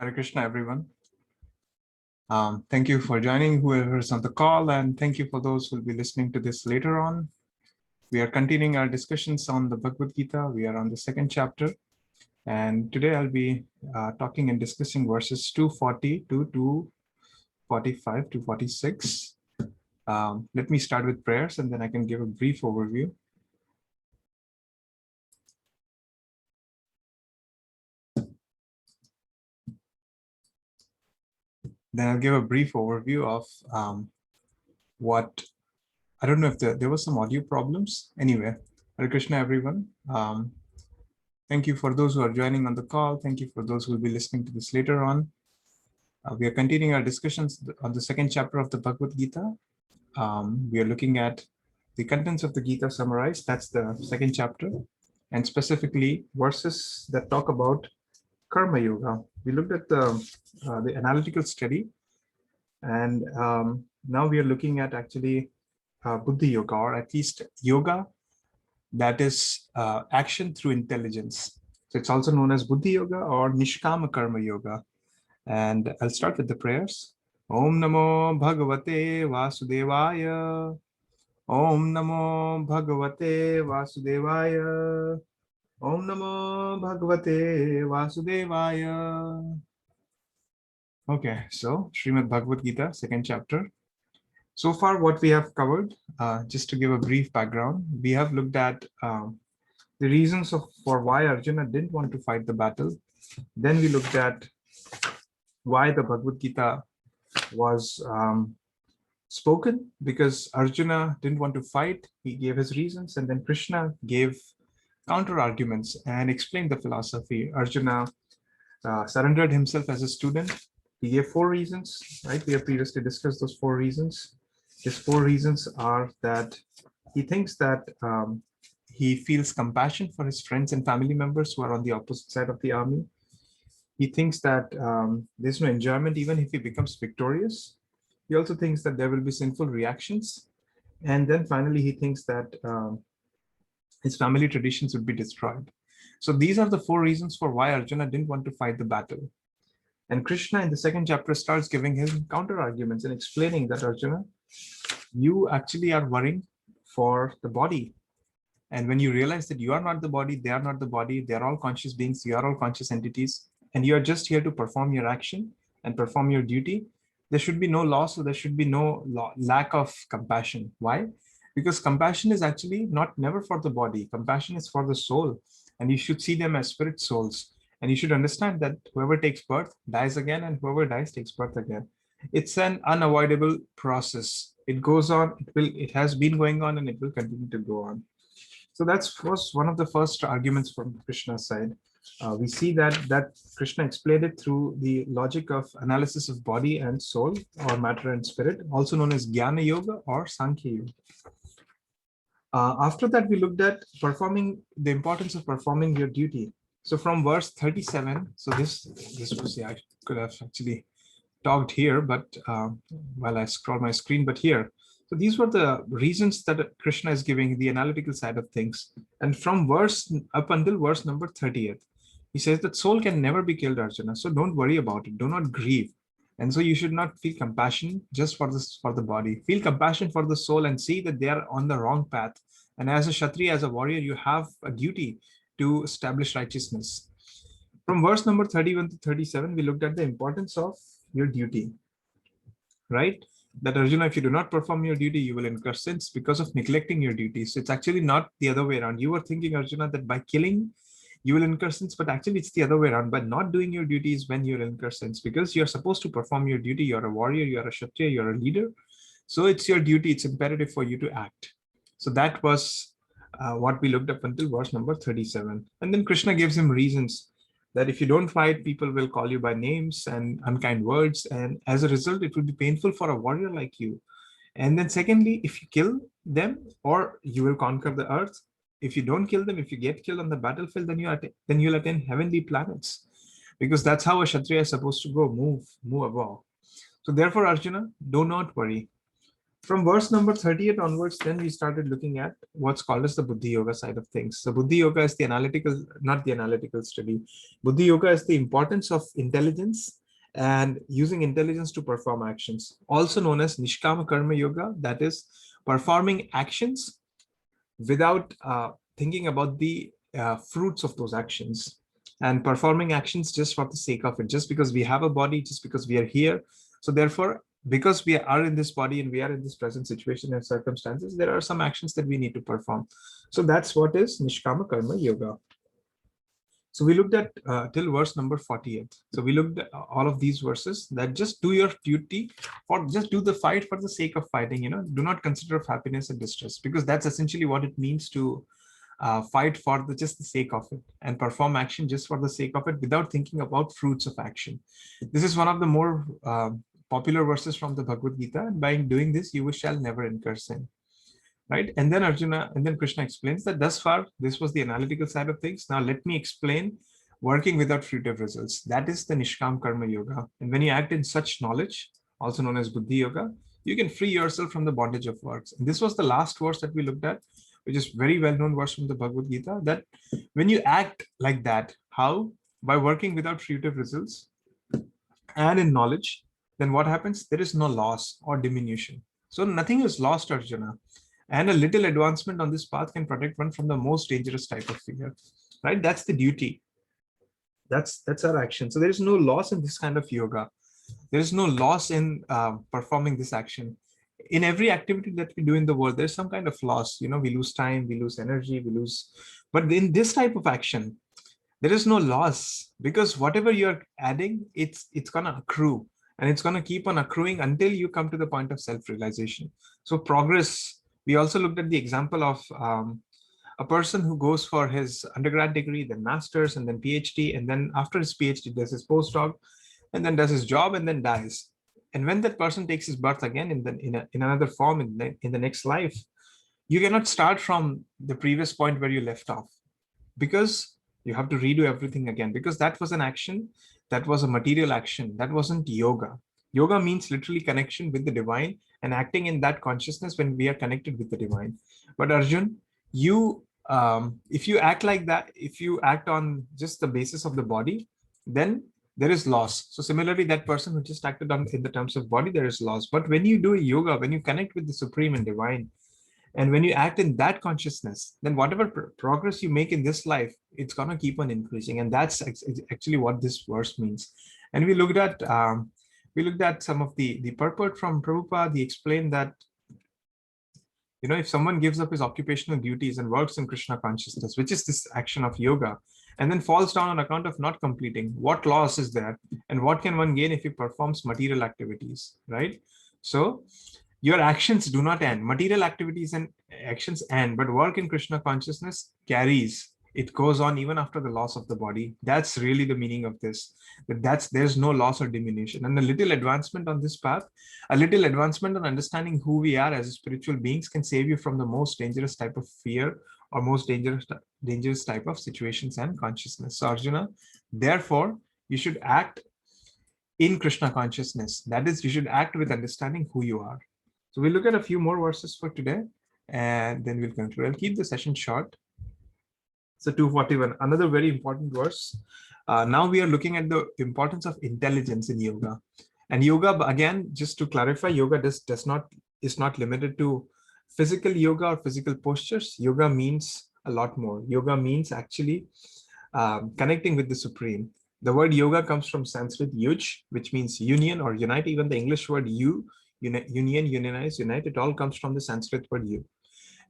Hare Krishna, everyone. Thank you for joining whoever is on the call, and thank you for those who will be listening to this later on. We are continuing our discussions on the Bhagavad Gita. We are on the second chapter, and today I'll be talking and discussing verses 240 to 245 to 46. Let me start with prayers, and then I can give a brief overview. Then I'll give a brief overview of what, I don't know if there was some audio problems. Anyway, Hare Krishna, everyone. Thank you for those who are joining on the call. Thank you for those who will be listening to this later on. We are continuing our discussions on the second chapter of the Bhagavad Gita. We are looking at the contents of the Gita summarized. That's the second chapter, and specifically verses that talk about Karma Yoga. We looked at the analytical study, and now we are looking at actually Buddhi Yoga, or at least yoga that is action through intelligence. So it's also known as Buddhi Yoga or Nishkama Karma Yoga. And I'll start with the prayers. Om Namo Bhagavate Vasudevaya. Om Namo Bhagavate Vasudevaya. Om Namo Bhagavate Vasudevaya. Okay, so Srimad Bhagavad Gita, second chapter. So far, what we have covered, just to give a brief background, we have looked at the reasons for why Arjuna didn't want to fight the battle. Then we looked at why the Bhagavad Gita was spoken, because Arjuna didn't want to fight. He gave his reasons, and then Krishna gave counter arguments and explained the philosophy. Arjuna surrendered himself as a student. He gave 4 reasons, right? We have previously discussed those 4 reasons. His 4 reasons are that he thinks that he feels compassion for his friends and family members who are on the opposite side of the army. He thinks that there's no enjoyment even if he becomes victorious. He also thinks that there will be sinful reactions. And then finally, he thinks that his family traditions would be destroyed. So these are the 4 reasons for why Arjuna didn't want to fight the battle. And Krishna in the second chapter starts giving him counter arguments and explaining that, Arjuna, you actually are worrying for the body. And when you realize that you are not the body, they are not the body, they are all conscious beings, you are all conscious entities, and you are just here to perform your action and perform your duty, there should be no loss, or there should be no lack of compassion. Why? Because compassion is actually never for the body. Compassion is for the soul, and you should see them as spirit souls. And you should understand that whoever takes birth dies again, and whoever dies takes birth again. It's an unavoidable process. It goes on, it has been going on, and it will continue to go on. So that's one of the first arguments from Krishna's side. We see that Krishna explained it through the logic of analysis of body and soul, or matter and spirit, also known as Jnana Yoga or Sankhya Yoga. After that, we looked at the importance of performing your duty. So from verse 37, so this was, I could have actually talked here, but while I scroll my screen, but here. So these were the reasons that Krishna is giving, the analytical side of things. And from verse up until verse number 30th, he says that soul can never be killed, Arjuna. So don't worry about it. Do not grieve. And so you should not feel compassion just for the body. Feel compassion for the soul and see that they are on the wrong path. And as a Kshatriya, as a warrior, you have a duty to establish righteousness. From verse number 31 to 37, we looked at the importance of your duty, right? That Arjuna, if you do not perform your duty, you will incur sins because of neglecting your duties. So it's actually not the other way around. You were thinking, Arjuna, that by killing, you will incur sins, but actually it's the other way around. By not doing your duties when you'll incur sins, because you're supposed to perform your duty. You're a warrior, you're a Kshatriya, you're a leader. So it's your duty, it's imperative for you to act. So that was what we looked up until verse number 37. And then Krishna gives him reasons that if you don't fight, people will call you by names and unkind words. And as a result, it will be painful for a warrior like you. And then secondly, if you kill them, or you will conquer the earth. If you don't kill them, if you get killed on the battlefield, then you'll attain heavenly planets. Because that's how a Kshatriya is supposed to go, move above. So therefore, Arjuna, do not worry. From verse number 38 onwards, then we started looking at what's called as the Buddhi Yoga side of things. So Buddhi Yoga is the analytical, not the analytical study. Buddhi Yoga is the importance of intelligence and using intelligence to perform actions, also known as Nishkama Karma Yoga, that is performing actions without thinking about the fruits of those actions, and performing actions just for the sake of it, just because we have a body, just because we are here. So therefore, because we are in this body and we are in this present situation and circumstances, there are some actions that we need to perform. So that's what is Nishkama Karma Yoga. So we looked at till verse number 48. So we looked at all of these verses that just do your duty, or just do the fight for the sake of fighting. Do not consider of happiness and distress, because that's essentially what it means to fight for just the sake of it, and perform action just for the sake of it without thinking about fruits of action. This is one of the more popular verses from the Bhagavad Gita. And by doing this, you shall never incur sin. Right? And then Krishna explains that thus far, this was the analytical side of things. Now let me explain working without fruitive results. That is the Nishkam Karma Yoga. And when you act in such knowledge, also known as Buddhi Yoga, you can free yourself from the bondage of works. And this was the last verse that we looked at, which is very well-known verse from the Bhagavad Gita, that when you act like that, how? By working without fruitive results and in knowledge, then what happens? There is no loss or diminution. So nothing is lost, Arjuna. And a little advancement on this path can protect one from the most dangerous type of fear, right? That's the duty. That's our action. So there is no loss in this kind of yoga. There is no loss in performing this action. In every activity that we do in the world, there's some kind of loss. We lose time, we lose energy, we lose. But in this type of action, there is no loss, because whatever you're adding, it's gonna accrue, and it's gonna keep on accruing until you come to the point of self-realization. So progress. We also looked at the example of a person who goes for his undergrad degree, then master's, and then PhD, and then after his PhD does his postdoc, and then does his job, and then dies. And when that person takes his birth again in another form in the next life, you cannot start from the previous point where you left off, because you have to redo everything again, because that was an action, that was a material action, that wasn't yoga. Yoga means literally connection with the divine and acting in that consciousness when we are connected with the divine. But Arjun, if you act like that, if you act on just the basis of the body, then there is loss. So similarly, that person who just acted on in the terms of body, there is loss. But when you do yoga, when you connect with the supreme and divine, and when you act in that consciousness, then whatever progress you make in this life, it's going to keep on increasing. And that's actually what this verse means. And we looked at some of the purport from Prabhupada. He explained that, if someone gives up his occupational duties and works in Krishna consciousness, which is this action of yoga, and then falls down on account of not completing, what loss is there? And what can one gain if he performs material activities, right? So your actions do not end. Material activities and actions end, but work in Krishna consciousness carries. It goes on even after the loss of the body. That's really the meaning of this. There's no loss or diminution. And a little advancement on this path, a little advancement on understanding who we are as spiritual beings, can save you from the most dangerous type of fear or most dangerous type of situations and consciousness. So Arjuna, therefore, you should act in Krishna consciousness. That is, you should act with understanding who you are. So we'll look at a few more verses for today, and then we'll conclude. I'll keep the session short. So 241, another very important verse. Now we are looking at the importance of intelligence in yoga. And yoga, again, just to clarify, yoga is not limited to physical yoga or physical postures. Yoga means a lot more. Yoga means actually connecting with the supreme. The word yoga comes from Sanskrit yuj, which means union or unite. Even the English word union, unionize, unite, it all comes from the Sanskrit word you.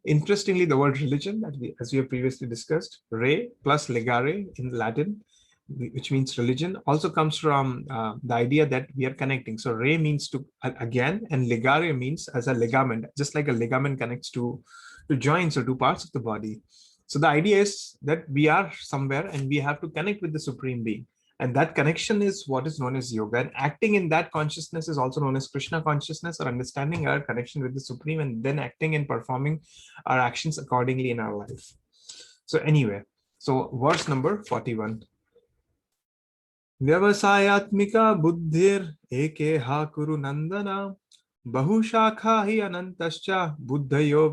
Interestingly, the word religion, as we have previously discussed, re plus legare in Latin, which means religion, also comes from the idea that we are connecting. So re means to again, and legare means as a ligament, just like a ligament connects to joints or to parts of the body. So the idea is that we are somewhere and we have to connect with the supreme being. And that connection is what is known as yoga. And acting in that consciousness is also known as Krishna consciousness, or understanding our connection with the supreme, and then acting and performing our actions accordingly in our life. So anyway, so verse number 41. Vyavasayatmika buddhir eke ha kuru nandana Bahushakha hi anantascha buddhayo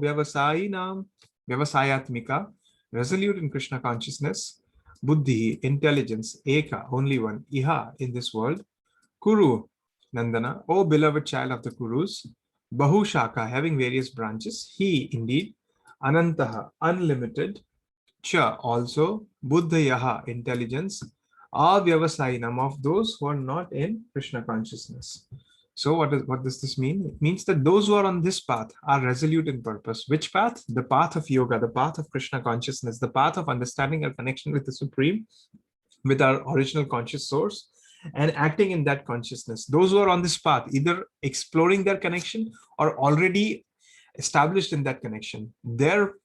vyavasayatmika, resolute in Krishna consciousness, buddhi, intelligence, eka, only one, iha, in this world, Kuru, Nandana, O beloved child of the Kurus, Bahushaka, having various branches, he indeed, Anantaha, unlimited, Cha, also, Buddhayaha, intelligence, Avyavasainam, of those who are not in Krishna consciousness. So what does this mean? It means that those who are on this path are resolute in purpose. Which path? The path of yoga, the path of Krishna consciousness, the path of understanding our connection with the Supreme, with our original conscious source, and acting in that consciousness. Those who are on this path, either exploring their connection or already established in that connection, they are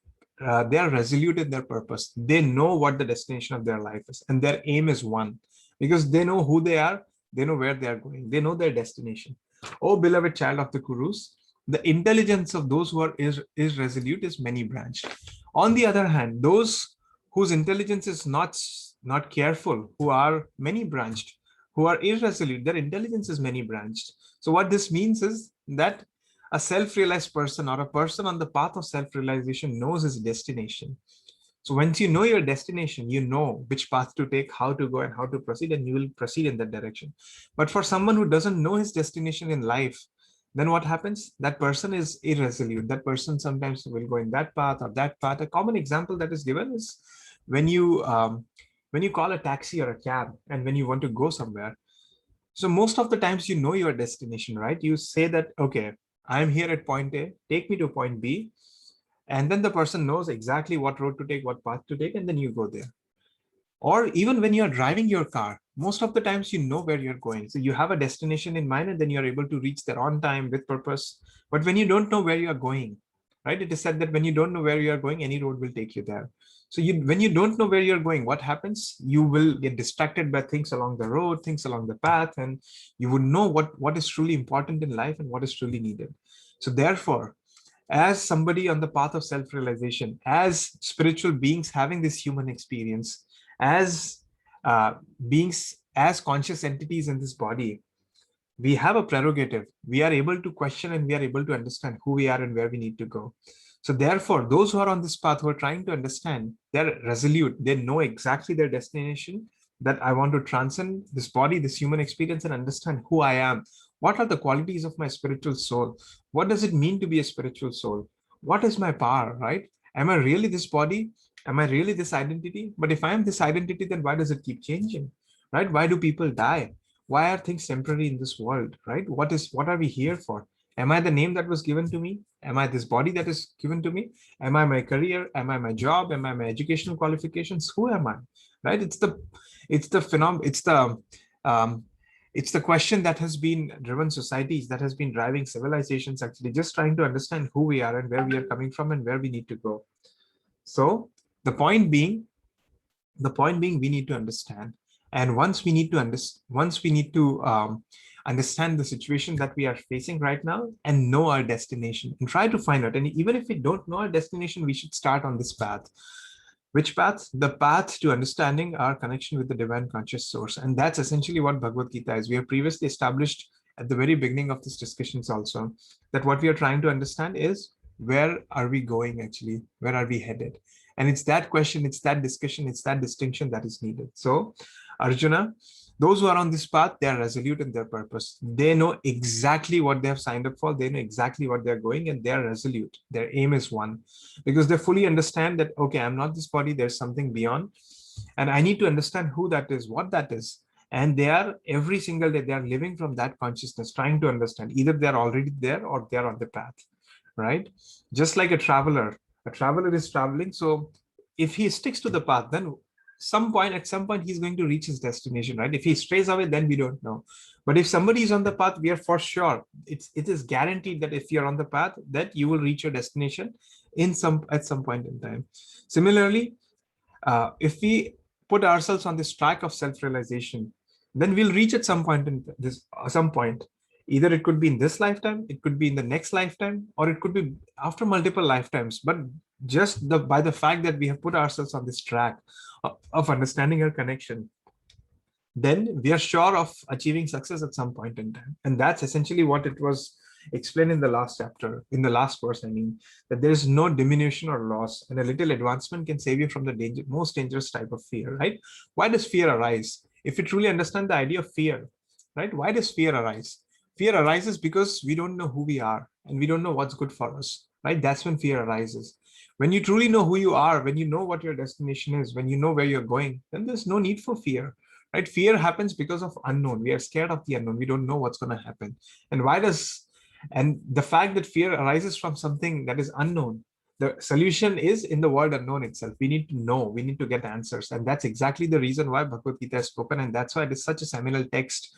resolute in their purpose. They know what the destination of their life is, and their aim is one, because they know who they are, they know where they are going, they know their destination. Oh, beloved child of the Kurus, the intelligence of those who are is resolute is many branched. On the other hand, those whose intelligence is not careful, who are many branched, who are irresolute, their intelligence is many branched. So what this means is that a self-realized person or a person on the path of self-realization knows his destination. So once you know your destination, you know which path to take, how to go, and how to proceed, and you will proceed in that direction. But for someone who doesn't know his destination in life, then what happens? That person is irresolute. That person sometimes will go in that path or that path. A common example that is given is when you call a taxi or a cab, and when you want to go somewhere. So most of the times you know your destination, right? You say that, okay, I'm here at point A, take me to point B. And then the person knows exactly what road to take, what path to take, and then you go there. Or even when you're driving your car, most of the times you know where you're going. So you have a destination in mind, and then you're able to reach there on time with purpose. But when you don't know where you're going, right? It is said that when you don't know where you're going, any road will take you there. So when you don't know where you're going, what happens? You will get distracted by things along the road, things along the path, and you would know what is truly important in life and what is truly needed. So therefore, as somebody on the path of self-realization, as spiritual beings having this human experience, as beings, as conscious entities in this body, we have a prerogative. We are able to question, and we are able to understand who we are and where we need to go. So therefore, those who are on this path, who are trying to understand, they're resolute. They know exactly their destination, that I want to transcend this body, this human experience, and understand who I am. What are the qualities of my spiritual soul? What does it mean to be a spiritual soul? What is my power, right? Am I really this body? Am I really this identity? But if I am this identity, then why does it keep changing, right? Why do people die? Why are things temporary in this world, right? What are we here for? Am I the name that was given to me? Am I this body that is given to me? Am I my career? Am I my job? Am I my educational qualifications? Who am I, right? Um, it's the question that has been driven societies, that has been driving civilizations, actually, just trying to understand who we are and where we are coming from and where we need to go. So the point being, we need to understand. And once we need to understand the situation that we are facing right now and know our destination and try to find out. And even if we don't know our destination, we should start on this path. Which path? The path to understanding our connection with the divine conscious source. And that's essentially what Bhagavad Gita is. We have previously established at the very beginning of this discussions also that what we are trying to understand is, where are we going actually? Where are we headed? And it's that question, it's that discussion, it's that distinction that is needed. So Arjuna, those who are on this path, they are resolute in their purpose. They know exactly what they have signed up for. They know exactly what they're going, and they are resolute. Their aim is one, because they fully understand that, okay, I'm not this body, there's something beyond, and I need to understand who that is, what that is. And they are, every single day, they are living from that consciousness, trying to understand. Either they're already there or they're on the path, right? Just like a traveler is traveling. So if he sticks to the path, then at some point he's going to reach his destination, right? If he strays away, then we don't know. But if somebody is on the path, we are for sure, it is guaranteed that if you're on the path, that you will reach your destination at some point in time. Similarly, if we put ourselves on this track of self-realization, then we'll reach at some point either it could be in this lifetime, it could be in the next lifetime, or it could be after multiple lifetimes. But just by the fact that we have put ourselves on this track of understanding our connection, then we are sure of achieving success at some point in time. And that's essentially what it was explained in the last chapter, in the last verse, I mean, that there is no diminution or loss, and a little advancement can save you from the most dangerous type of fear, right? Why does fear arise? If you truly understand the idea of fear, right? Why does fear arise? Fear arises because we don't know who we are and we don't know what's good for us, right? That's when fear arises. When you truly know who you are, when you know what your destination is, when you know where you're going, then there's no need for fear, right? Fear happens because of unknown. We are scared of the unknown. We don't know what's going to happen. And the fact that fear arises from something that is unknown, the solution is in the world unknown itself. We need to know, we need to get answers. And that's exactly the reason why Bhagavad Gita is spoken. And that's why it is such a seminal text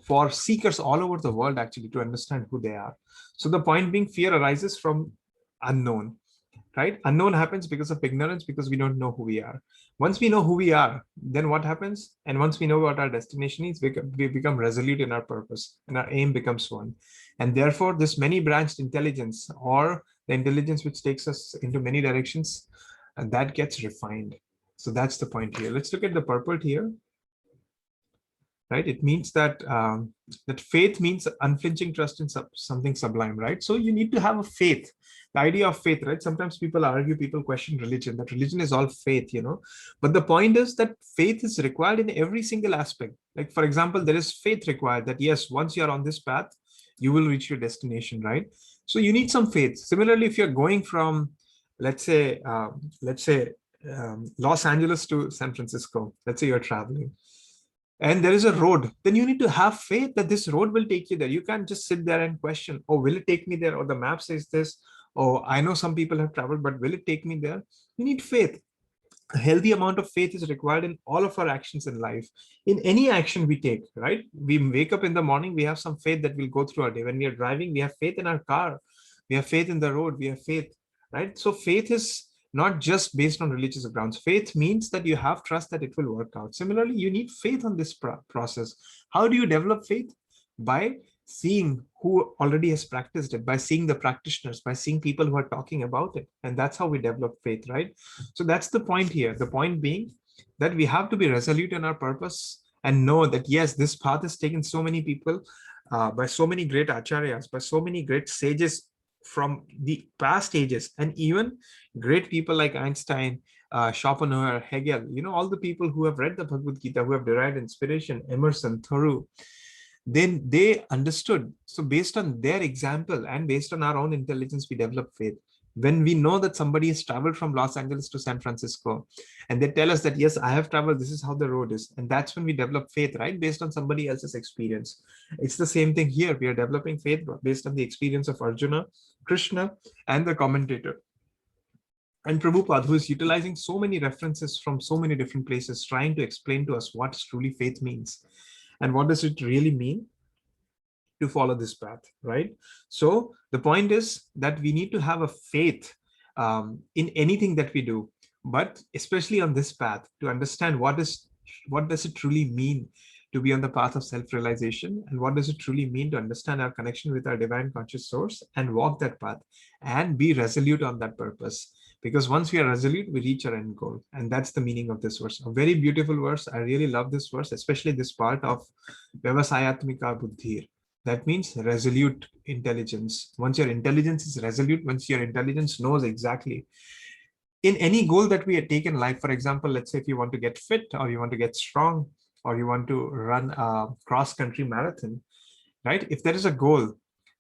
for seekers all over the world, actually, to understand who they are. So the point being, fear arises from unknown, right? Unknown happens because of ignorance, because we don't know who we are. Once we know who we are, then what happens? And once we know what our destination is, we become resolute in our purpose, and our aim becomes one. And therefore, this many-branched intelligence, or the intelligence which takes us into many directions, and that gets refined. So that's the point here. Let's look at the purport here. Right? It means that that faith means unflinching trust in something sublime, right? So you need to have a faith. The idea of faith, right? Sometimes people argue, people question religion, that religion is all faith, you know. But the point is that faith is required in every single aspect. Like, for example, there is faith required that, yes, once you're on this path, you will reach your destination, right? So you need some faith. Similarly, if you're going from, let's say, Los Angeles to San Francisco, let's say you're traveling, and there is a road, then you need to have faith that this road will take you there. You can't just sit there and question, oh, will it take me there? Or the map says this. Oh, I know some people have traveled, but will it take me there? You need faith. A healthy amount of faith is required in all of our actions in life. In any action we take, right? We wake up in the morning, we have some faith that we'll go through our day. When we are driving, we have faith in our car. We have faith in the road. We have faith, right? So faith is not just based on religious grounds. Faith means that you have trust that it will work out. Similarly, you need faith on this process. How do you develop faith? By seeing who already has practiced it, by seeing the practitioners, by seeing people who are talking about it. And that's how we develop faith, right? So that's the point here. The point being that we have to be resolute in our purpose and know that, yes, this path has taken so many people, by so many great acharyas, by so many great sages from the past ages, and even great people like Einstein, Schopenhauer, Hegel, you know, all the people who have read the Bhagavad Gita, who have derived inspiration, Emerson, Thoreau, then they understood. So based on their example and based on our own intelligence, we develop faith. When we know that somebody has traveled from Los Angeles to San Francisco, and they tell us that, yes, I have traveled, this is how the road is. And that's when we develop faith, right? Based on somebody else's experience. It's the same thing here. We are developing faith based on the experience of Arjuna, Krishna, and the commentator. And Prabhupada, who is utilizing so many references from so many different places, trying to explain to us what truly faith means. And what does it really mean to follow this path, right? So the point is that we need to have a faith in anything that we do, but especially on this path, to understand what does it truly mean to be on the path of self-realization, and what does it truly mean to understand our connection with our divine conscious source and walk that path and be resolute on that purpose. Because once we are resolute, we reach our end goal. And that's the meaning of this verse. A very beautiful verse. I really love this verse, especially this part of Vyavasayatmika Buddhir. That means resolute intelligence. Once your intelligence is resolute, once your intelligence knows exactly in any goal that we take in life, for example, let's say if you want to get fit, or you want to get strong, or you want to run a cross-country marathon, right? If there is a goal,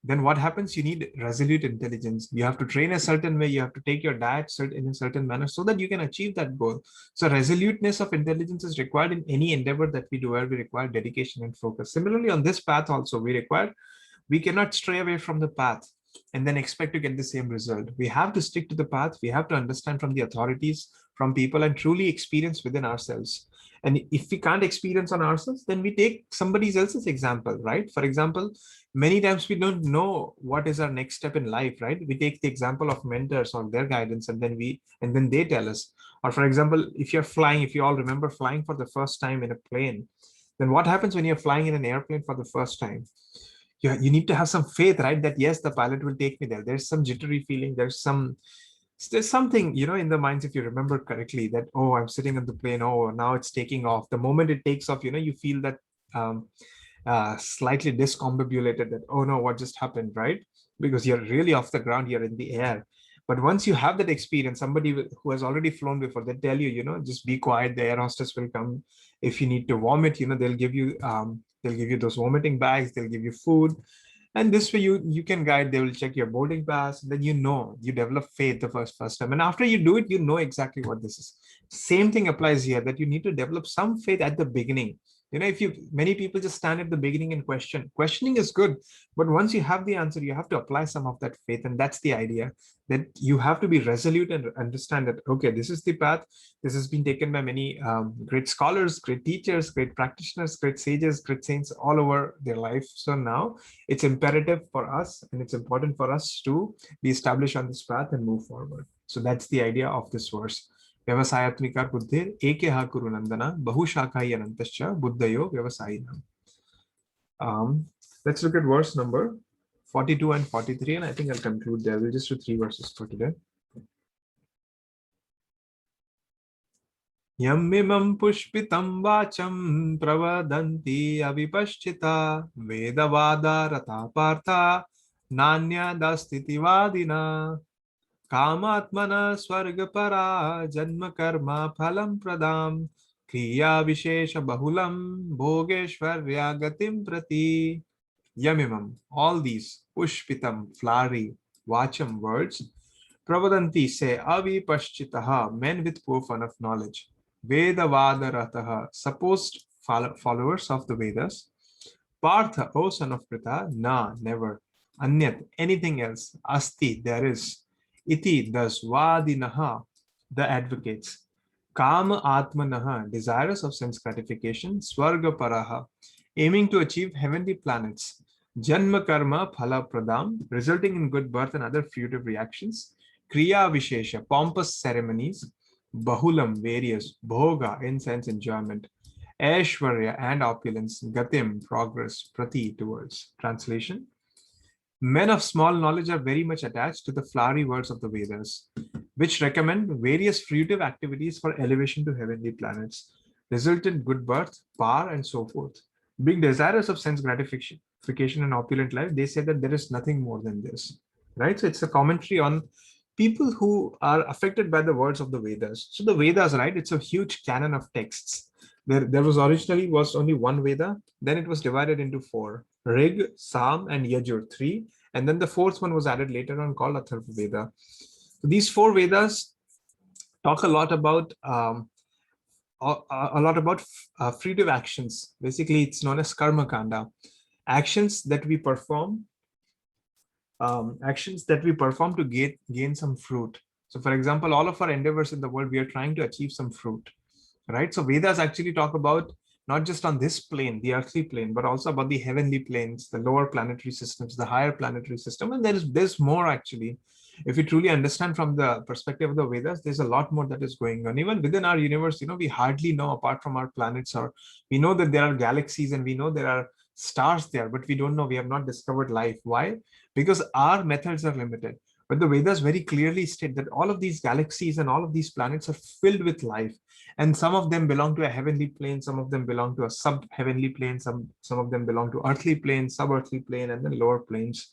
then what happens? You need resolute intelligence. You have to train a certain way. You have to take your diet in a certain manner so that you can achieve that goal. So resoluteness of intelligence is required in any endeavor that we do, where we require dedication and focus. Similarly, on this path also, we cannot stray away from the path and then expect to get the same result. We have to stick to the path. We have to understand from the authorities, from people, and truly experience within ourselves. And if we can't experience on ourselves, then we take somebody else's example, right? For example, many times we don't know what is our next step in life, right? We take the example of mentors or their guidance, and then they tell us. Or for example, if you're flying, if you all remember flying for the first time in a plane, then what happens when you're flying in an airplane for the first time? You need to have some faith, right? That yes, the pilot will take me there. There's some jittery feeling. There's something, you know, in the minds, if you remember correctly, that, oh, I'm sitting on the plane. Oh, now it's taking off. The moment it takes off, you know, you feel that slightly discombobulated that, oh no, what just happened, right? Because you're really off the ground, you're in the air. But once you have that experience, somebody who has already flown before, they tell you, just be quiet, the air hostess will come. If you need to vomit, they'll give you those vomiting bags, they'll give you food. And this way you can guide, they will check your boarding pass, then you develop faith the first time. And after you do it, you know exactly what this is. Same thing applies here, that you need to develop some faith at the beginning. If many people just stand at the beginning and questioning is good, but once you have the answer, you have to apply some of that faith. And that's the idea, that you have to be resolute and understand that, okay, this is the path. This has been taken by many great scholars, great teachers, great practitioners, great sages, great saints all over their life. So now it's imperative for us, and it's important for us to be established on this path and move forward. So that's the idea of this verse. Vyavasayatmika buddhir ekeha kuru nandana bahushakaya anantascha buddhayo vyavasayinam. Let's look at verse number 42 and 43, and I think I'll conclude there. We'll just do 3 verses for today. Yamimam pushpitam vacham pravadanti avipashchita vedavada ratapartha nanya dastiti vadina kamatmana swargapara janma karma phalam pradam kriya vishesha bahulam bhogeshwarya gatim prati. Yamimam, all these, pushpitam, flowery, vacham, words, pravadanti, say, avipashchitaha, men with poor fun of knowledge, vedavadarataha, supposed followers of the Vedas, partha, O son of Pritha, na, never, anyat, anything else, asti, there is, iti, thus, vadinaha, the advocates, kama atmanaha, desirous of sense gratification, swarga paraha, aiming to achieve heavenly planets, janma karma phala pradam, resulting in good birth and other fruitive reactions, kriya vishesha, pompous ceremonies, bahulam, various, bhoga, incense, enjoyment, aishwarya, and opulence, gatim, progress, prati, towards. Translation: men of small knowledge are very much attached to the flowery words of the Vedas, which recommend various fruitive activities for elevation to heavenly planets, result in good birth, power, and so forth. Being desirous of sense gratification and opulent life, they say that there is nothing more than this, right? So it's a commentary on people who are affected by the words of the Vedas. So the Vedas, right? It's a huge canon of texts. There was originally was only one Veda, then it was divided into 4: Rig, Sam, and Yajur, 3, and then the 4th one was added later on called Atharva Veda. So these 4 Vedas talk a lot about fruitive actions. Basically, it's known as karma kanda, actions that we perform to gain some fruit. So for example, all of our endeavors in the world, we are trying to achieve some fruit, right? So Vedas actually talk about not just on this plane, the earthly plane, but also about the heavenly planes, the lower planetary systems, the higher planetary system. And there's more actually. If you truly understand from the perspective of the Vedas, there's a lot more that is going on. Even within our universe, we hardly know, apart from our planets, or we know that there are galaxies and we know there are stars there, but we don't know, we have not discovered life. Why? Because our methods are limited. But the Vedas very clearly state that all of these galaxies and all of these planets are filled with life. And some of them belong to a heavenly plane, some of them belong to a sub-heavenly plane, some of them belong to earthly plane, sub-earthly plane, and then lower planes.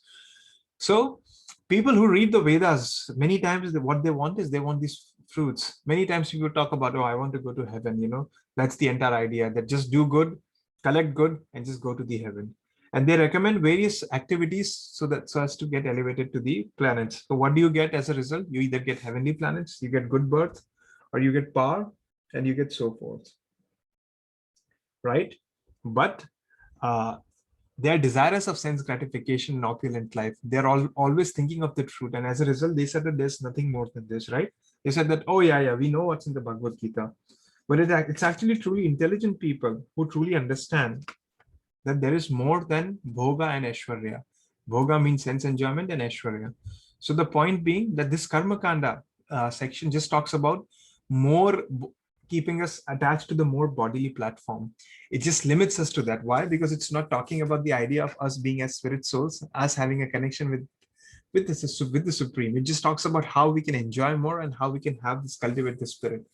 So people who read the Vedas, many times what they want is they want these fruits. Many times people talk about, oh, I want to go to heaven, that's the entire idea, that just do good, collect good, and just go to the heaven. And they recommend various activities so as to get elevated to the planets. So what do you get as a result? You either get heavenly planets, you get good birth, or you get power, and you get so forth, right? But they're desirous of sense gratification and opulent life. They're always thinking of the truth. And as a result, they said that there's nothing more than this, right? They said that, oh yeah, we know what's in the Bhagavad Gita. But it's actually truly intelligent people who truly understand that there is more than bhoga and aishwarya. Bhoga means sense enjoyment, and aishwarya. So the point being that this karma kanda section just talks about more keeping us attached to the more bodily platform. It just limits us to that. Why? Because it's not talking about the idea of us being as spirit souls, us having a connection with the Supreme. It just talks about how we can enjoy more and how we can have this cultivate the spirit.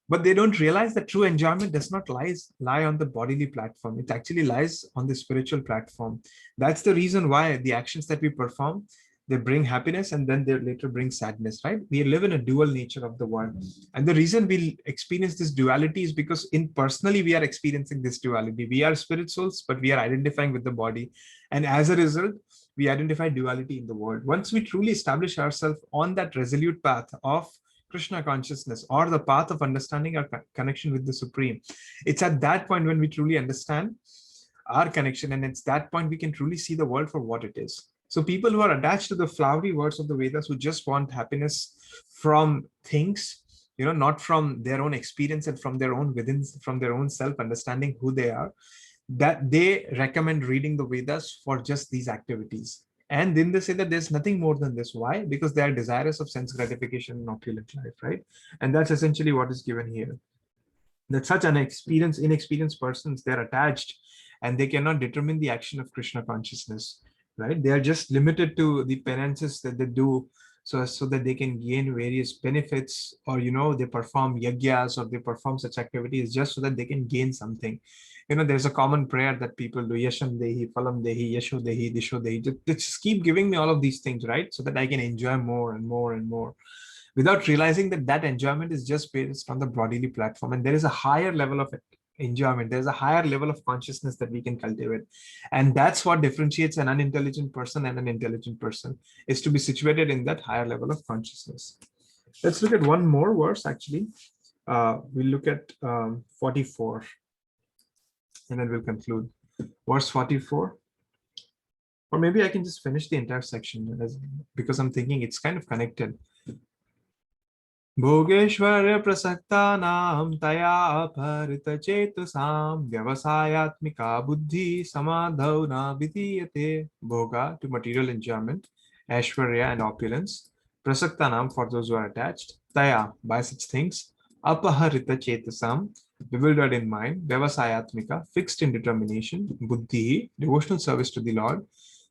But they don't realize that true enjoyment does not lie on the bodily platform. It actually lies on the spiritual platform. That's the reason why the actions that we perform, they bring happiness and then they later bring sadness, right? We live in a dual nature of the world. And the reason we experience this duality is because in personally, we are experiencing this duality. We are spirit souls, but we are identifying with the body. And as a result, we identify duality in the world. Once we truly establish ourselves on that resolute path of Krishna consciousness or the path of understanding our connection with the Supreme, it's at that point when we truly understand our connection, and it's that point we can truly see the world for what it is. So people who are attached to the flowery words of the Vedas, who just want happiness from things, not from their own experience and from their own from their own self understanding who they are, that they recommend reading the Vedas for just these activities. And then they say that there's nothing more than this. Why? Because they are desirous of sense gratification and opulent life, right? And that's essentially what is given here. That such inexperienced persons, they're attached and they cannot determine the action of Krishna consciousness, right? They are just limited to the penances that they do so that they can gain various benefits, or they perform yagyas or they perform such activities just so that they can gain something. There's a common prayer that people do: Yasham Dehi, Phalam Dehi, Yasho Dehi, Disho Dehi. Just keep giving me all of these things, right? So that I can enjoy more and more and more, without realizing that that enjoyment is just based on the bodily platform. And there is a higher level of enjoyment. There's a higher level of consciousness that we can cultivate. And that's what differentiates an unintelligent person and an intelligent person, is to be situated in that higher level of consciousness. Let's look at one more verse, actually. We'll look at 44. And then we'll conclude. Verse 44. Or maybe I can just finish the entire section because I'm thinking it's kind of connected. भोगेश्वर्य प्रसक्तानां तया अपहृतचेतसां व्यवसायात्मिका बुद्धि समाधौ न विधीयते. Bhoga, to material enjoyment, Aishwarya and opulence, prasaktanam, for those who are attached, taya, by such things, apaharita chetasam, bewildered in mind, vyavasayatmika, fixed in determination, buddhi, devotional service to the Lord,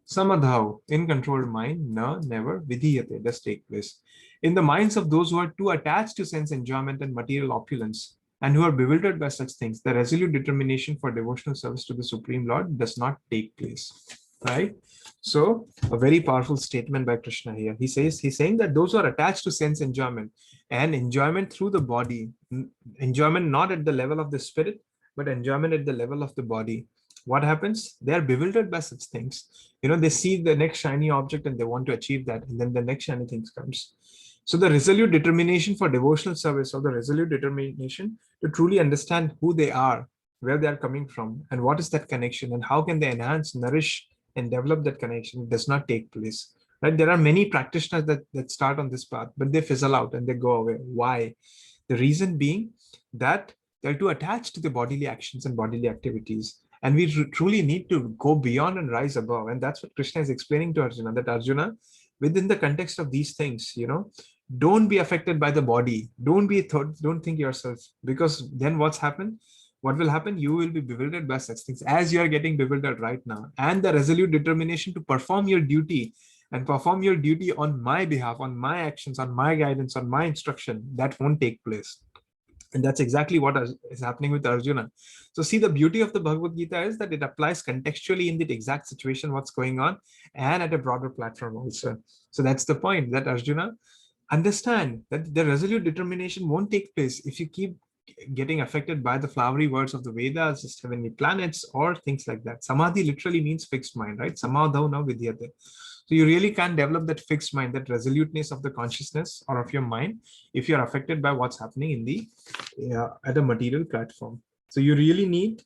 samadhau, in controlled mind, na, never, vidhiyate, does take place. In the minds of those who are too attached to sense enjoyment and material opulence, and who are bewildered by such things, the resolute determination for devotional service to the Supreme Lord does not take place, right? So a very powerful statement by Krishna here. He's saying that those who are attached to sense enjoyment and enjoyment through the body, enjoyment not at the level of the spirit, but enjoyment at the level of the body, what happens? They are bewildered by such things. They see the next shiny object and they want to achieve that, and then the next shiny thing comes. So the resolute determination for devotional service, or the resolute determination to truly understand who they are, where they are coming from, and what is that connection, and how can they enhance, nourish, and develop that connection, does not take place. Right? There are many practitioners that start on this path, but they fizzle out and they go away. Why? The reason being that they're too attached to the bodily actions and bodily activities. And we truly need to go beyond and rise above. And that's what Krishna is explaining to Arjuna, that Arjuna, within the context of these things, don't be affected by the body. Don't think yourself, because then what will happen? You will be bewildered by such things as you are getting bewildered right now. And the resolute determination to perform your duty on my behalf, on my actions, on my guidance, on my instruction, that won't take place. And that's exactly what is happening with Arjuna. So see, the beauty of the Bhagavad Gita is that it applies contextually in the exact situation, what's going on, and at a broader platform also. So that's the point, that Arjuna, understand that the resolute determination won't take place if you keep getting affected by the flowery words of the Vedas, just heavenly planets, or things like that. Samadhi literally means fixed mind, right? Samadhau na vidyate. So you really can't develop that fixed mind, that resoluteness of the consciousness or of your mind, if you're affected by what's happening in the at a material platform. So you really need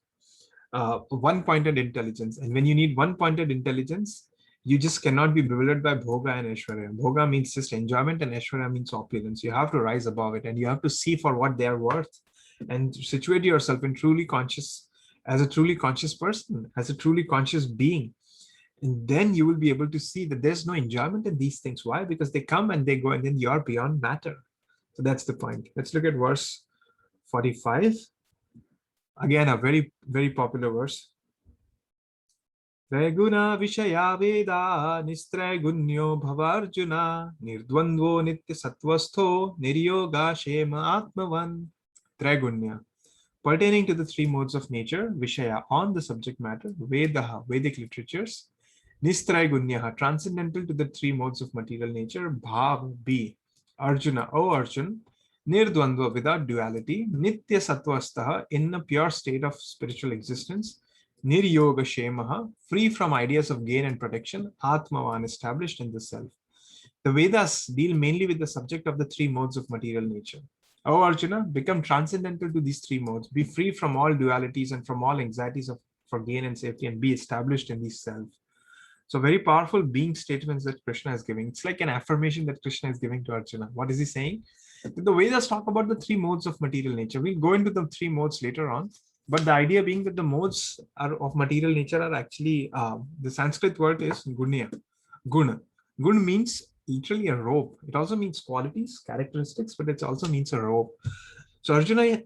one-pointed intelligence. And when you need one-pointed intelligence, you just cannot be bewildered by bhoga and aishwarya. Bhoga means just enjoyment and aishwarya means opulence. You have to rise above it and you have to see for what they are worth and situate yourself in truly conscious, as a truly conscious person, as a truly conscious being. And then you will be able to see that there's no enjoyment in these things. Why? Because they come and they go, and then you are beyond matter. So that's the point. Let's look at verse 45. Again, a very, very popular verse. Traiguna Vishaya Veda Nistragunyo Bhavarjuna Nirdvandvo Nitya Satvastho Niryoga Shema Atmavan. Traigunya, pertaining to the three modes of nature, Vishaya, on the subject matter, Vedaha, Vedic literatures, Nistraigunya, transcendental to the three modes of material nature, Bhav, B, Arjuna, O Arjun, Nirdvandva, without duality, Nitya Sattvastaha, in a pure state of spiritual existence, Niryoga Shemaha, free from ideas of gain and protection, Atmavan, established in the self. The Vedas deal mainly with the subject of the three modes of material nature. O Arjuna, become transcendental to these three modes, be free from all dualities and from all anxieties for gain and safety, and be established in the self. So very powerful being statements that Krishna is giving. It's like an affirmation that Krishna is giving to Arjuna. What is he saying? The Vedas talk about the three modes of material nature. We'll go into the three modes later on. But the idea being that the modes of material nature are actually, the Sanskrit word is gunya, guna. Gun means literally a rope. It also means qualities, characteristics, but it also means a rope. So Arjuna,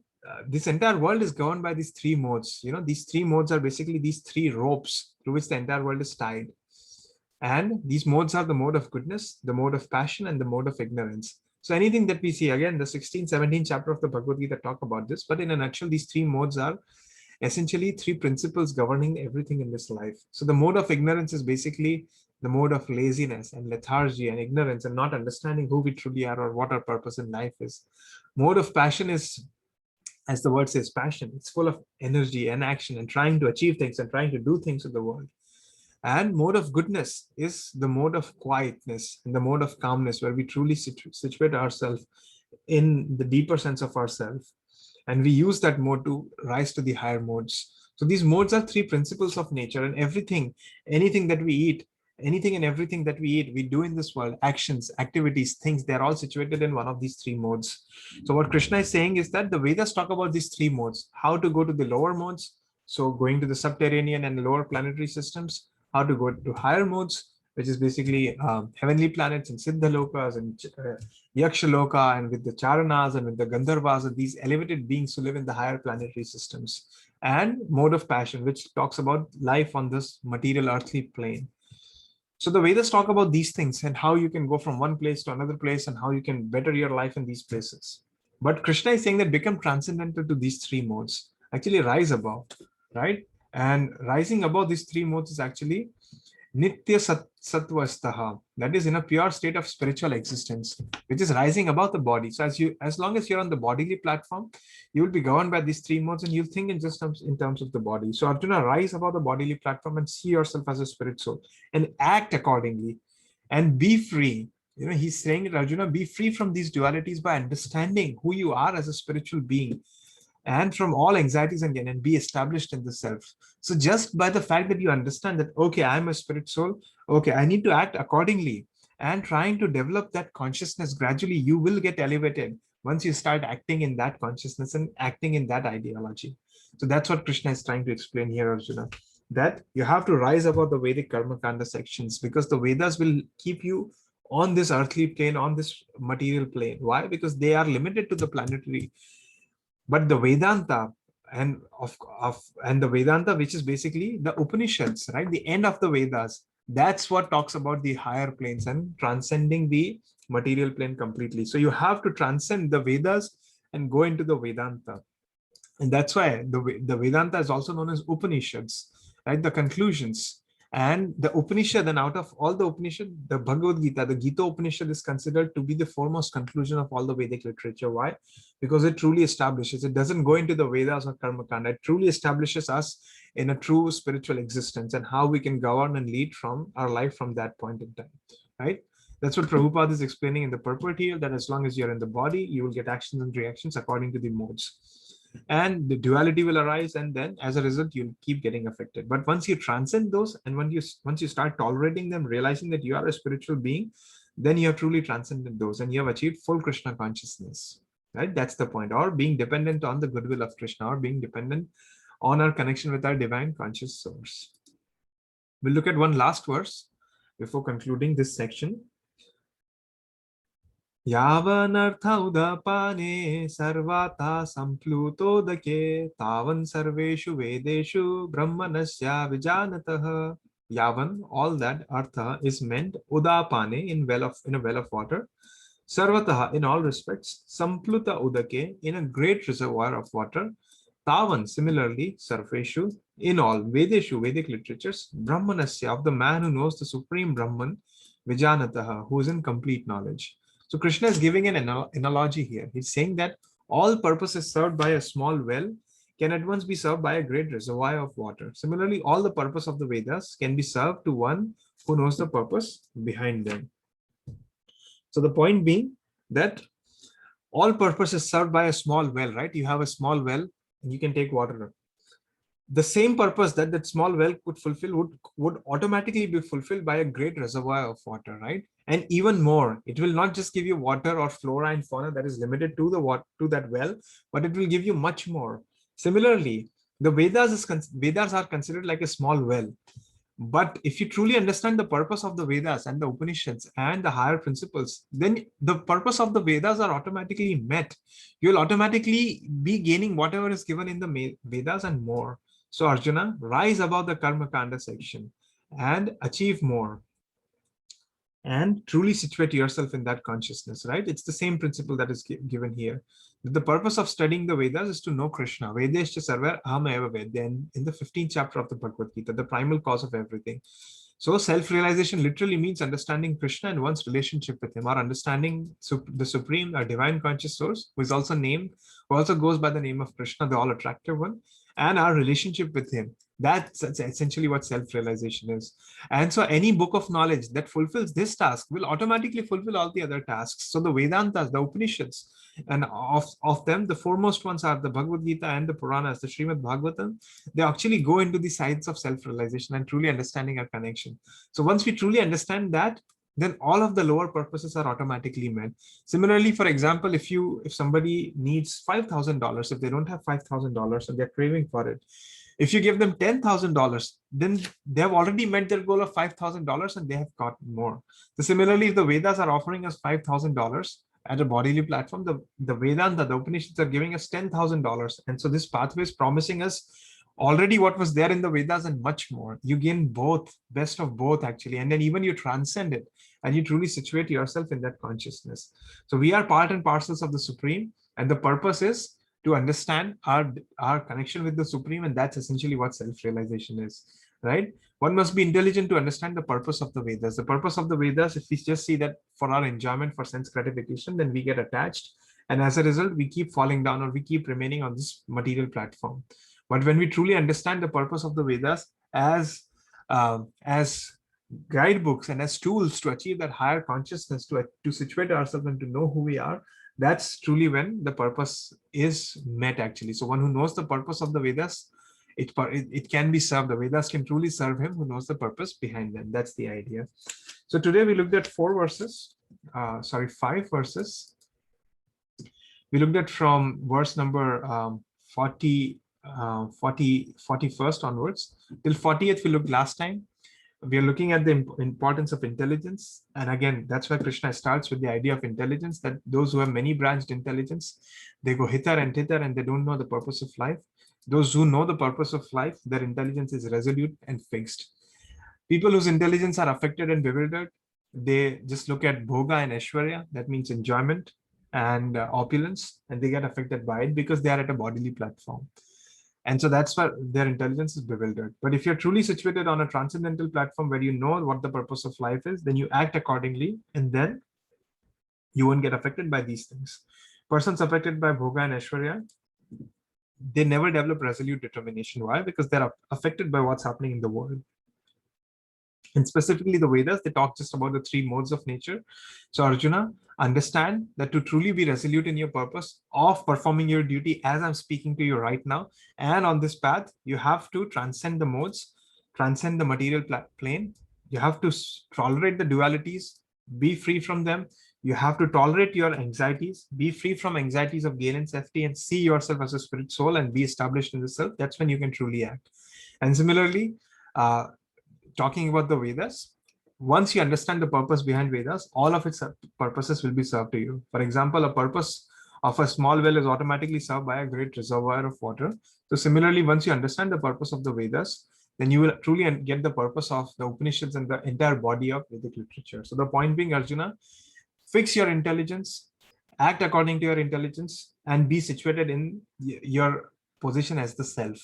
this entire world is governed by these three modes. You know, these three modes are basically these three ropes through which the entire world is tied. And these modes are the mode of goodness, the mode of passion, and the mode of ignorance. So anything that we see, again, the 16th, 17th chapter of the Bhagavad Gita talk about this, but in a nutshell, these three modes are essentially three principles governing everything in this life. So the mode of ignorance is basically the mode of laziness and lethargy and ignorance and not understanding who we truly are or what our purpose in life is. Mode of passion is, as the word says, passion. It's full of energy and action and trying to achieve things and trying to do things in the world. And mode of goodness is the mode of quietness and the mode of calmness, where we truly situate ourselves in the deeper sense of ourselves. And we use that mode to rise to the higher modes. So these modes are three principles of nature, and anything that we eat, anything and everything that we eat, we do in this world, actions, activities, things, they're all situated in one of these three modes. So what Krishna is saying is that the Vedas talk about these three modes, how to go to the lower modes. So going to the subterranean and lower planetary systems, how to go to higher modes, which is basically heavenly planets and Siddhalokas and Yakshaloka, and with the Charanas and with the Gandharvas, and these elevated beings who live in the higher planetary systems. And mode of passion, which talks about life on this material earthly plane. So the Vedas talk about these things and how you can go from one place to another place and how you can better your life in these places. But Krishna is saying that become transcendental to these three modes, actually rise above, right? And rising above these three modes is actually Nitya Sattvastaha, that is in a pure state of spiritual existence, which is rising above the body. So as long as you're on the bodily platform, you will be governed by these three modes and you'll think in terms of the body. So Arjuna, rise above the bodily platform and see yourself as a spirit soul and act accordingly and be free. You know, he's saying that Arjuna, be free from these dualities by understanding who you are as a spiritual being and from all anxieties and be established in the self. So just by the fact that you understand that, okay, I'm a spirit soul, okay, I need to act accordingly, and trying to develop that consciousness gradually, you will get elevated once you start acting in that consciousness and acting in that ideology. So that's what Krishna is trying to explain here, Arjuna, that you have to rise above the Vedic Karma Kanda sections, because the Vedas will keep you on this earthly plane, on this material plane. Why? Because they are limited to the planetary. But the Vedanta and the Vedanta, which is basically the Upanishads, right? The end of the Vedas, that's what talks about the higher planes and transcending the material plane completely. So you have to transcend the Vedas and go into the Vedanta. And that's why the Vedanta is also known as Upanishads, right? The conclusions. And the Upanishad, and out of all the Upanishad, the Bhagavad Gita, the Gita Upanishad is considered to be the foremost conclusion of all the Vedic literature. Why? Because it truly establishes, it doesn't go into the Vedas or Karma Kanda, it truly establishes us in a true spiritual existence and how we can govern and lead from our life from that point in time, right? That's what Prabhupada is explaining in the purport here, that as long as you're in the body, you will get actions and reactions according to the modes. And the duality will arise, and then as a result you'll keep getting affected. But once you transcend those, and once you start tolerating them, realizing that you are a spiritual being, then you have truly transcended those and you have achieved full Krishna consciousness, right? That's the point. Or being dependent on the goodwill of Krishna, or being dependent on our connection with our divine conscious source. We'll look at one last verse before concluding this section. यावनर्थ उदपाने सर्वाता संप्लुतोदके तावन सर्वेषु वेदेषु ब्रह्मणस्य विजानतः. Yavan, all that artha is meant udapane, in a well of water. Sarvataha, in all respects, Sampluta Udake, in a great reservoir of water. Tavan, similarly, Sarveshu, in all, Vedeshu, Vedic literatures, Brahmanasya, of the man who knows the supreme Brahman, Vijanataha, who is in complete knowledge. So Krishna is giving an analogy here. He's saying that all purposes served by a small well can at once be served by a great reservoir of water. Similarly, all the purpose of the Vedas can be served to one who knows the purpose behind them. So the point being that all purpose is served by a small well, right? You have a small well and you can take water. The same purpose that that small well could fulfill would automatically be fulfilled by a great reservoir of water, right? And even more, it will not just give you water or flora and fauna that is limited to the water to that well, but it will give you much more. Similarly, the Vedas are considered like a small well. But if you truly understand the purpose of the Vedas and the Upanishads and the higher principles, then the purpose of the Vedas are automatically met. You'll automatically be gaining whatever is given in the Vedas and more. So Arjuna, rise above the Karma Kanda section and achieve more. And truly situate yourself in that consciousness, right? It's the same principle that is given here. The purpose of studying the Vedas is to know Krishna. Vedescha sarvar aham eva vedya. In the 15th chapter of the Bhagavad Gita, the primal cause of everything. So self-realization literally means understanding Krishna and one's relationship with him, or understanding the supreme or divine conscious source, who is also named, who also goes by the name of Krishna, the all-attractive one, and our relationship with him. That's essentially what self-realization is. And so any book of knowledge that fulfills this task will automatically fulfill all the other tasks. So the Vedantas, the Upanishads, and of them, the foremost ones are the Bhagavad Gita and the Puranas, the Srimad Bhagavatam. They actually go into the sides of self-realization and truly understanding our connection. So once we truly understand that, then all of the lower purposes are automatically met. Similarly, for example, if somebody needs $5,000, if they don't have $5,000 and they're craving for it, if you give them $10,000, then they have already met their goal of $5,000 and they have gotten more. So similarly, if the Vedas are offering us $5,000 at a bodily platform, the Vedanta, the Upanishads are giving us $10,000. And so this pathway is promising us already what was there in the Vedas and much more. You gain both, best of both actually. And then even you transcend it and you truly situate yourself in that consciousness. So we are part and parcels of the Supreme, and the purpose is to understand our connection with the Supreme, and that's essentially what self-realization is, right? One must be intelligent to understand the purpose of the Vedas. The purpose of the Vedas, if we just see that for our enjoyment, for sense gratification, then we get attached. And as a result, we keep falling down or we keep remaining on this material platform. But when we truly understand the purpose of the Vedas as guidebooks and as tools to achieve that higher consciousness, to situate ourselves and to know who we are, that's truly when the purpose is met actually. So one who knows the purpose of the Vedas, it can be served. The Vedas can truly serve him who knows the purpose behind them. That's the idea. So today we looked at 5 verses. We looked at from verse number 41st onwards till 40th we looked last time. We are looking at the importance of intelligence. And again, that's why Krishna starts with the idea of intelligence, that those who have many branched intelligence, they go hither and thither and they don't know the purpose of life. Those who know the purpose of life, their intelligence is resolute and fixed. People whose intelligence are affected and bewildered, they just look at bhoga and aishwarya, that means enjoyment and opulence, and they get affected by it because they are at a bodily platform. And so that's why their intelligence is bewildered. But if you're truly situated on a transcendental platform where you know what the purpose of life is, then you act accordingly, and then you won't get affected by these things. Persons affected by bhoga and aishwarya, they never develop resolute determination. Why? Because they're affected by what's happening in the world. And specifically the Vedas, they talk just about the 3 modes of nature. So Arjuna, understand that to truly be resolute in your purpose of performing your duty as I'm speaking to you right now, and on this path, you have to transcend the modes, transcend the material plane. You have to tolerate the dualities, be free from them. You have to tolerate your anxieties, be free from anxieties of gain and safety, and see yourself as a spirit soul and be established in the self. That's when you can truly act. And similarly, talking about the Vedas, once you understand the purpose behind Vedas, all of its purposes will be served to you. For example, a purpose of a small well is automatically served by a great reservoir of water. So similarly, once you understand the purpose of the Vedas, then you will truly get the purpose of the Upanishads and the entire body of Vedic literature. So the point being, Arjuna, fix your intelligence, act according to your intelligence, and be situated in your position as the self,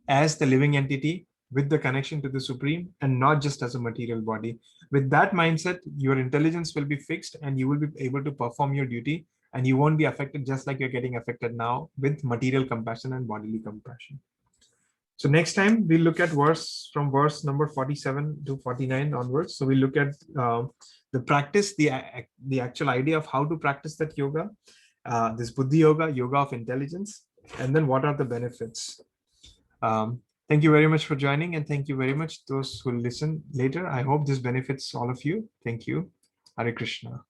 as the living entity with the connection to the supreme, and not just as a material body. With that mindset, your intelligence will be fixed and you will be able to perform your duty, and you won't be affected just like you're getting affected now with material compassion and bodily compassion. So next time we'll look at verse number 47 to 49 onwards. So we look at the practice, the actual idea of how to practice that yoga, this Buddhi yoga, yoga of intelligence, and then what are the benefits. Thank you very much for joining, and thank you very much those who listen later. I hope this benefits all of you. Thank you. Hare Krishna.